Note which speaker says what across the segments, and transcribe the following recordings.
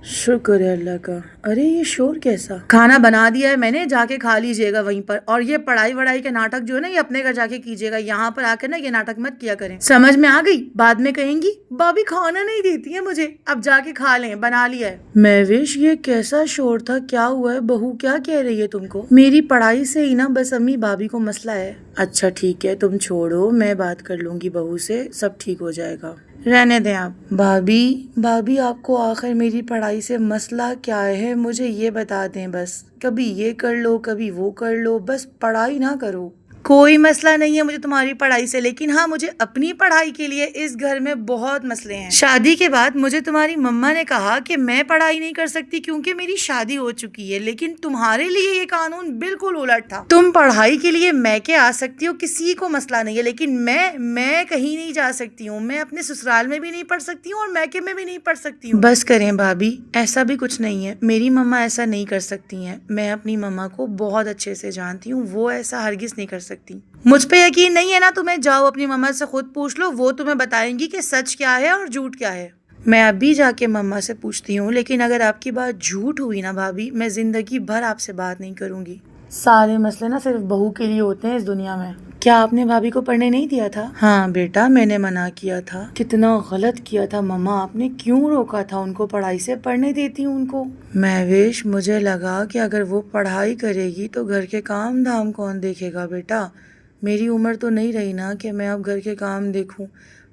Speaker 1: شکر ہے اللہ کا۔ ارے یہ شور کیسا؟ کھانا بنا دیا ہے میں نے، جا کے کھا لیجیے گا وہیں پر، اور یہ پڑھائی وڑائی کے ناٹک جو ہے نا یہ اپنے گھر جا کے کیجیے گا، یہاں پر آ کے نا یہ ناٹک مت کیا کریں، سمجھ میں آ گئی؟ بعد میں کہیں گی بھابی کھانا نہیں دیتی ہے مجھے، اب جا کے کھا لیں، بنا لیا ہے۔ مہوش یہ کیسا شور تھا؟ کیا ہوا ہے؟ بہو کیا کہہ رہی ہے تم کو؟ میری پڑھائی سے ہی نا بس امی بھابی کو مسئلہ ہے۔ اچھا ٹھیک ہے تم چھوڑو، میں بات کر لوں گی بہو سے، سب ٹھیک ہو جائے گا، رہنے دیں آپ۔ بھابی آپ کو آخر میری پڑھائی سے مسئلہ کیا ہے مجھے یہ بتا دیں، بس کبھی یہ کر لو کبھی وہ کر لو، بس پڑھائی نہ کرو۔ کوئی مسئلہ نہیں ہے مجھے تمہاری پڑھائی سے، لیکن ہاں مجھے اپنی پڑھائی کے لیے اس گھر میں بہت مسئلے ہیں۔ شادی کے بعد مجھے تمہاری مما نے کہا کہ میں پڑھائی نہیں کر سکتی کیونکہ میری شادی ہو چکی ہے، لیکن تمہارے لیے یہ قانون بالکل الٹ تھا۔ تم پڑھائی کے لیے میکے آ سکتی ہو، کسی کو مسئلہ نہیں ہے، لیکن میں کہیں نہیں جا سکتی ہوں، میں اپنے سسرال میں بھی نہیں پڑھ سکتی ہوں اور میکے میں بھی نہیں پڑھ سکتی ہوں۔ بس کریں بھابی، ایسا بھی کچھ نہیں ہے، میری مما ایسا نہیں کر سکتی ہیں، میں اپنی مما کو بہت اچھے سے جانتی ہوں، وہ ایسا ہرگز نہیں کر سکتی۔ مجھ پہ یقین نہیں ہے نا تمہیں؟ جاؤ اپنی مما سے خود پوچھ لو، وہ تمہیں بتائیں گی کہ سچ کیا ہے اور جھوٹ کیا ہے۔ میں اب بھی جا کے مما سے پوچھتی ہوں، لیکن اگر آپ کی بات جھوٹ ہوئی نا بھابی، میں زندگی بھر آپ سے بات نہیں کروں گی۔ سارے مسئلے نا صرف بہو کے لیے ہوتے ہیں اس دنیا میں۔ کیا آپ نے بھابی کو پڑھنے نہیں دیا تھا؟ ہاں بیٹا میں نے منع کیا تھا۔ کتنا غلط کیا تھا مما، آپ نے کیوں روکا تھا ان کو پڑھائی سے؟ پڑھنے دیتی ہوں ان کو۔ مہوش مجھے لگا کہ اگر وہ پڑھائی کرے گی تو گھر کے کام دھام کون دیکھے گا بیٹا؟ میری عمر تو نہیں رہی نا کہ میں اب گھر کے کام دیکھوں،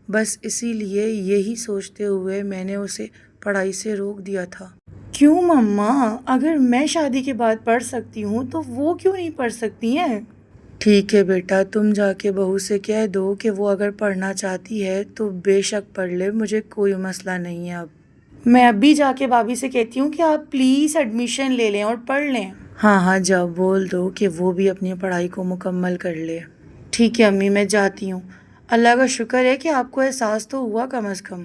Speaker 1: بس اسی لیے یہی سوچتے ہوئے میں نے اسے پڑھائی سے روک دیا تھا۔ کیوں مما؟ اگر میں شادی کے بعد پڑھ سکتی ہوں تو وہ کیوں نہیں پڑھ سکتی ہیں؟ ٹھیک ہے بیٹا، تم جا کے بہو سے کہہ دو کہ وہ اگر پڑھنا چاہتی ہے تو بے شک پڑھ لے، مجھے کوئی مسئلہ نہیں ہے اب۔ میں اب بھی جا کے بھابی سے کہتی ہوں کہ آپ پلیز ایڈمیشن لے لیں اور پڑھ لیں۔ ہاں جاؤ بول دو کہ وہ بھی اپنی پڑھائی کو مکمل کر لے۔ ٹھیک ہے امی، میں جاتی ہوں۔ اللہ کا شکر ہے کہ آپ کو احساس تو ہوا کم از کم۔